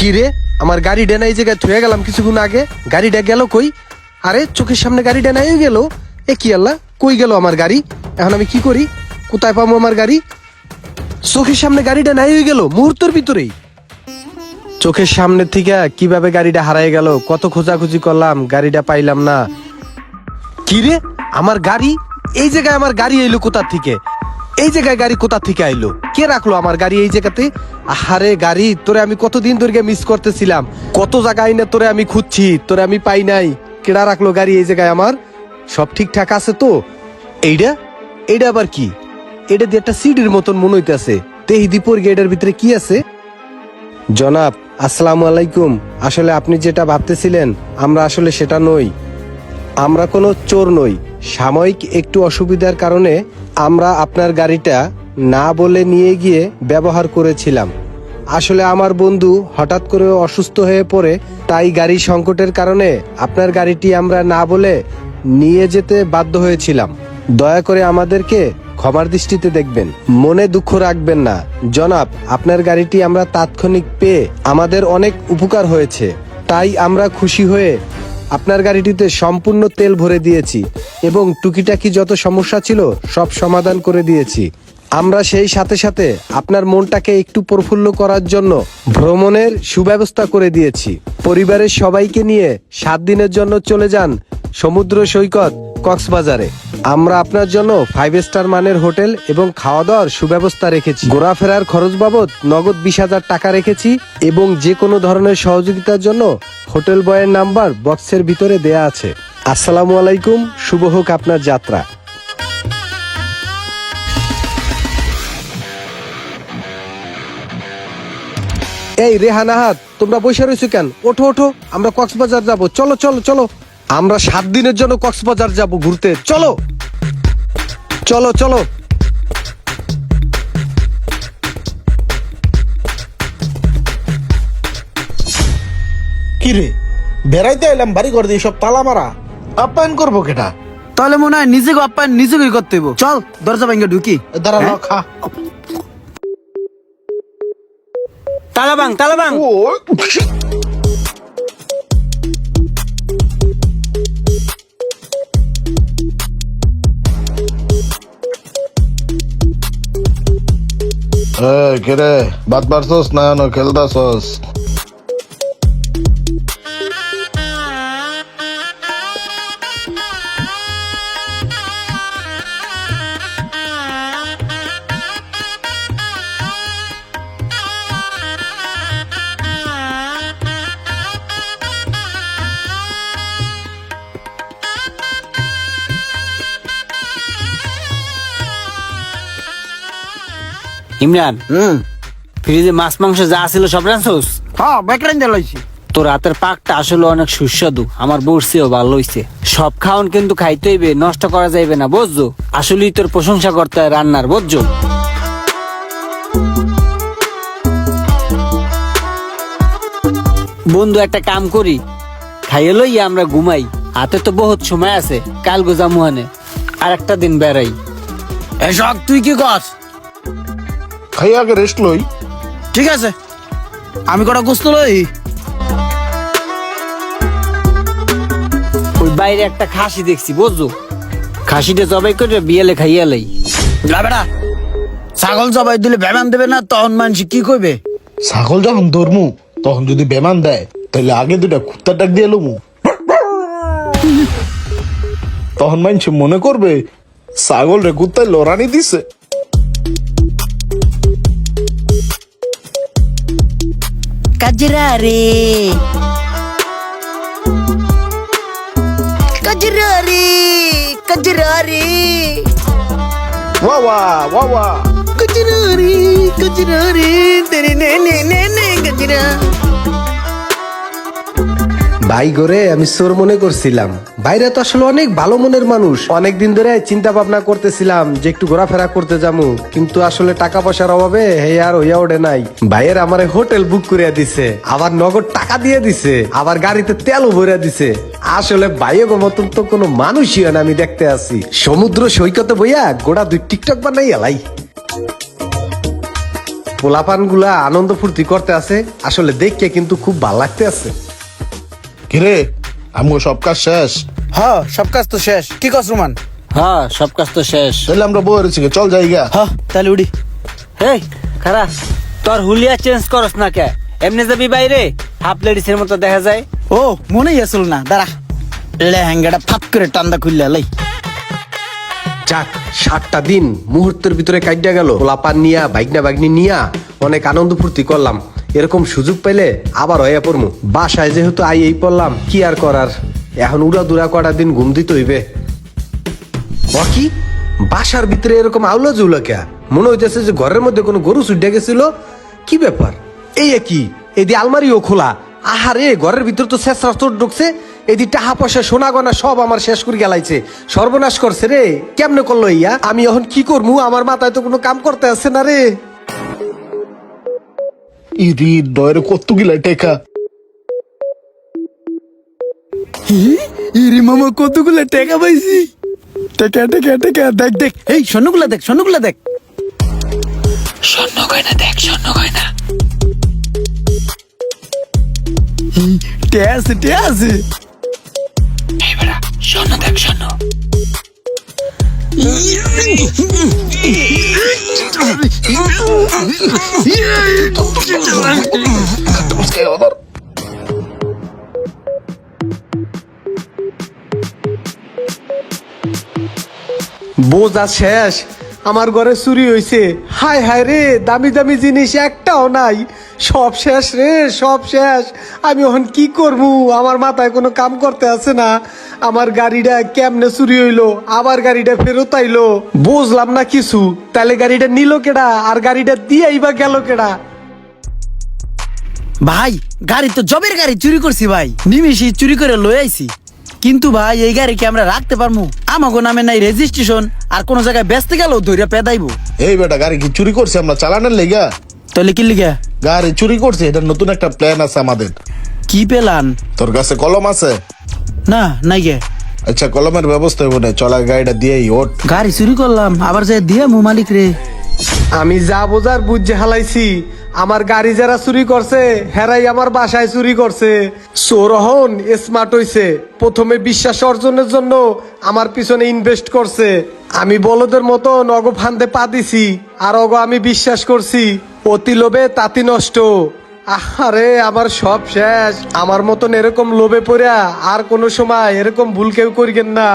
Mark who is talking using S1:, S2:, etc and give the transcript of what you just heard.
S1: কি রে, আমার গাড়িটা না এই জায়গায় থুয়ে গেলাম কিছুক্ষণ আগে, গাড়িটা গেল কই? আরে চোখের সামনে গাড়িটা নাই গেল, এ কি আল্লাহ, কই গেল আমার গাড়ি? এখন আমি কি করি, কোথায় পাবো আমার গাড়ি? চোখের সামনে গাড়িটা নাই হয়ে গেল মুহূর্তের ভিতরেই। চোখের সামনে থেকে কিভাবে গাড়িটা হারাই গেল, কত খোঁজাখুঁজি করলাম, গাড়িটা পাইলাম না। কি রে, আমার গাড়ি এই জায়গায়, আমার গাড়ি এলো কোথা থেকে? এই জায়গায় গাড়ি কোথা থেকে আইলো? কে রাখলো আমার গাড়ি এই জায়গাতে? আহারে গাড়ি, তোরে আমি কতদিন ধরে মিস করতেছিলাম, কত জায়গায় না তোরে আমি খুঁজছি, তোরে আমি পাই নাই। কেডা রাখলো গাড়ি এই জায়গায় আমার? সব ঠিকঠাক আছে তো? এইটা এইটা আবার কি? এটা দিয়ে একটা সিডির মতন মনে হইতেছে। তেহি দীপর গেটের ভিতরে কি আছে? জনাব আসসালামু আলাইকুম। আসলে আপনি যেটা ভাবতেছিলেন আমরা আসলে সেটা নই। আমরা কোনো চোর নই। সাময়িক একটু অসুবিধার কারণে আমরা আপনার গাড়িটা না বলে নিয়ে গিয়ে ব্যবহার করেছিলাম। আসলে আমার বন্ধু হঠাৎ করে অসুস্থ হয়ে পড়ে, তাই গাড়ি সংকটের কারণে আপনার গাড়িটি আমরা না বলে নিয়ে যেতে বাধ্য হয়েছিলাম। দয়া করে আমাদেরকে ক্ষমার দৃষ্টিতে দেখবেন, মনে দুঃখ রাখবেন না। জনাব আপনার গাড়িটি আমরা তাৎক্ষণিক পেয়ে আমাদের অনেক উপকার হয়েছে, তাই আমরা খুশি হয়ে আপনার গাড়িটিতে সম্পূর্ণ তেল ভরে দিয়েছি এবং টুকিটাকি যত সমস্যা ছিল সব সমাধান করে দিয়েছি। আমরা সেই সাথে সাথে আপনার মনটাকে একটু প্রফুল্ল করার জন্য ভ্রমণের সুব্যবস্থা করে দিয়েছি। পরিবারের সবাইকে নিয়ে 7 দিনের জন্য চলে যান সমুদ্র সৈকত কক্সবাজারে। আমরা আপনার জন্য 5 স্টার মানের হোটেল এবং খাওয়া দাওয়ার সুব্যবস্থা রেখেছি। ঘোরাফেরার খরচ বাবদ নগদ 20,000 টাকা রেখেছি এবং যে কোনো ধরনের সহযোগিতার জন্য হোটেল বয়ের নাম্বার বক্সের ভিতরে দেয়া আছে। আসসালামু আলাইকুম, শুভ হোক আপনার যাত্রা। এই রেহান আহাদ, তোমরা বসে রয়েছো কেন? ওঠো ওঠো, আমরা কক্সবাজার যাব। চলো চলো চলো, আমরা 7 দিনের জন্য কক্সবাজার যাব ঘুরতে। চলো চলো চলো।
S2: কি রে, বেড়াইতে এলাম, বাড়ি করে দিয়ে সব তালা মারা। আপ্যায়ন করবো কেটা?
S3: তাহলে মনে হয় নিজেকে আপ্যায়ন নিজেকেই করতে হইব। চল দরজা ভেঙে ঢুকি।
S2: দাঁড়া ল, খা।
S3: তালাবাং তালাবাং।
S2: কে রে, বাদ পারছস না খেলতাছস?
S4: ইমরান, ফ্রিজে মাছ মাংস যা ছিল সব রাঁধছস?
S3: হ্যাঁ, বেকরাইন দিলাইছি।
S4: তোর হাতের পাকটা আসলে অনেক সুস্বাদু, আমার বউরছেও ভালো হইছে। সব খাওন কিন্তু খাইতে হইবে, নষ্ট করা যাইবে না, বুঝছো? আসলেই তোর প্রশংসা করতে হয় রান্নার, বুঝছো? বন্ধু একটা কাম করি, খাইয়ে লইয়া আমরা ঘুমাই, হাতে তো বহুত সময় আছে, কাল গোজামুহানে আর একটা দিন বেড়াই।
S3: এসব তুই কি কর?
S2: খাই আগে রেস্ট লই।
S3: ঠিক আছে, আমি কটা গোস্ত লই।
S4: ওই বাইরে একটা খাসি দেখছি, বুঝছো? খাসিটা জবাই করে বিয়েলে খাইয়া লাই।
S3: না বেটা, ছাগল জবাই দিলে বেমান দেবে না, তখন মানুষ কি কইবে?
S2: ছাগল যখন ধরমু তখন যদি বেমান দেয়, তাহলে আগে দুটা কুত্তার ডাক দিয়ে এলুমু। তখন মানুষ মনে করবে ছাগল রে কুত্তায় লড়ানি দিছে।
S3: কাজরা রে, কাজরা রে, কাজরা রে,
S2: ওয়া ওয়া ওয়া ওয়া।
S3: কাজরা রে, কাজরা রে, তেরে নে নে নে নে কাজরা।
S1: ভাই গোরে, আমি চোর মনে করছিলাম। বাইরে তো আসলে অনেক ভালো মনের মানুষ। অনেকদিন ধরে চিন্তা ভাবনা করতেছিলাম যে একটু ঘোরাফেরা করতে যাবো, কিন্তু আসলে টাকা পয়সার অভাবে হে আর হইয়া ওঠে নাই। ভাইয়ের আমার হোটেল বুক করিয়া দিছে, আবার নগদ টাকা দিয়ে দিছে, আবার গাড়িতে তেলও ভরিয়া দিছে। আসলে ভাইয়ের মতন তো কোনো মানুষই হয় না আমি দেখতে আছি। সমুদ্র সৈকতে বইয়া গোড়া 2 টিকটক বানাই এলাই। পোলাপান গুলা আনন্দ ফুর্তি করতে আছে, আসলে দেখতে কিন্তু খুব ভালো লাগতে আছে।
S2: কিরে আমগো সব কাজ শেষ?
S3: হ্যাঁ সব কাজ তো শেষ, কি কস রোমান?
S4: হ্যাঁ সব কাজ তো শেষ।
S2: তাহলে আমরা বই রয়েছি, চল যাইগা।
S3: হ্যাঁ তাহলে উড়ি।
S4: হেই খারাপ, তোর হুলিয়া চেঞ্জ করস না কে? এমনি যাবি বাইরে, হাফ লেডিসের মতো দেখা যায়।
S3: ও মনেই আসল না, দাঁড়া লেহেঙ্গাটা ফাপ করে টান্দা খুললে লাই।
S1: যাক, 7টা দিন মুহূর্তের ভিতরে কাটিয়া গেল। পোলাপান নিয়া বাইকনা বাগনি নিয়া অনেক আনন্দ ফুর্তি করলাম। এরকম সুযোগ পেলে আবার হইয়া পড়মু। বাসায় যেহেতু এই পড়লাম, কি আর করার, এখন উড়া দুরা কটা দিন ঘুম দিতে হইবে। ও কি বাসার ভিতরে এরকম আউলা জুলা কে? মনে হইতেছে যে ঘরের মধ্যে কোনো গরু ছুটে গেছিল। কি ব্যাপার? এই কি এদি আলমারিও খোলা? আহারে, ঘরের ভিতর তো শেষ চোর ঢুকছে। এদি টাহা পয়সা সোনা গয়না সব আমার শেষ করে গেলাইছে, সর্বনাশ করছে রে। কেমনে করলো ইয়া? আমি এখন কি করবো? আমার মাথায় তো কোনো কাম করতে আসছে না রে।
S2: ইরি ডয়ের কত গিলা টেকা।
S3: ইরি মামা কতগুলো টাকা পাইছি। টাকা টাকা টাকা, দেখ দেখ, এই স্বর্ণগুলা দেখ, স্বর্ণগুলা দেখ।
S4: স্বর্ণ গয়না দেখ, স্বর্ণ গয়না।
S3: টে আছে টে আছে।
S4: এই বেড়া, স্বর্ণ দেখ, স্বর্ণ।
S1: বোঝা শেষ, আমার ঘরে চুরি হয়েছে। হায় হায় রে, দামি দামি জিনিস একটাও নাই, সব শেষ রে, সব শেষ। আমি এখন কি করবো? আমার মাথায় কোনো কাম করতে আছে না। আমার গাড়িটা কেমনে চুরি হইলো, আবার গাড়িটা ফেরত আইলো, বুঝলাম না কিছু। তাহলে গাড়িটা নিল কেডা, আর গাড়িটা দিয়েই বা গেল কেডা?
S3: ভাই গাড়ি তো জবের গাড়ি চুরি করছি ভাই, নিমিষে চুরি করে লই আইছি। কিন্তু ভাই এই গাড়ি কি আমরা রাখতে পারবো? আমাগো নামে নাই রেজিস্ট্রেশন, আর কোন জায়গায় বেচতে গেল ধইরা পেদাইবো।
S2: এই বেটা, গাড়ি কি চুরি করছে আমরা চালানোর লেগা?
S3: তাহলে কি লিগা?
S2: গাড়ি চুরি করছে, এটা নতুন একটা প্ল্যান আছে আমাদের।
S3: কি পেলান?
S2: তোর কাছে কলম আছে?
S3: না নাই গে।
S2: আচ্ছা, কলমের ব্যবস্থা হইব না, চলা গাড়িটা দিয়েই ওঠ।
S3: গাড়ি চুরি করলাম, আবার যাই দিয়া মু মালিক রে।
S1: আমি যা বোঝার বুঝে হালাইছি। আমার গাড়ি যারা চুরি করছে, হেরাই আমার বাসায় চুরি করছে। চোরহন স্মার্ট হইছে, প্রথমে বিশ্বাস অর্জনের জন্য আমার পিছনে ইনভেস্ট করছে। আমি বলদের মতো নগো ফান্দে পা দিছি, আর অগো আমি বিশ্বাস করছি। অতি লোভে তাতি নষ্ট। আরে আমার সব শেষ। আমার মতন এরকম লোভে পড়া আর কোনো সময় এরকম ভুল কেউ করিবেন না।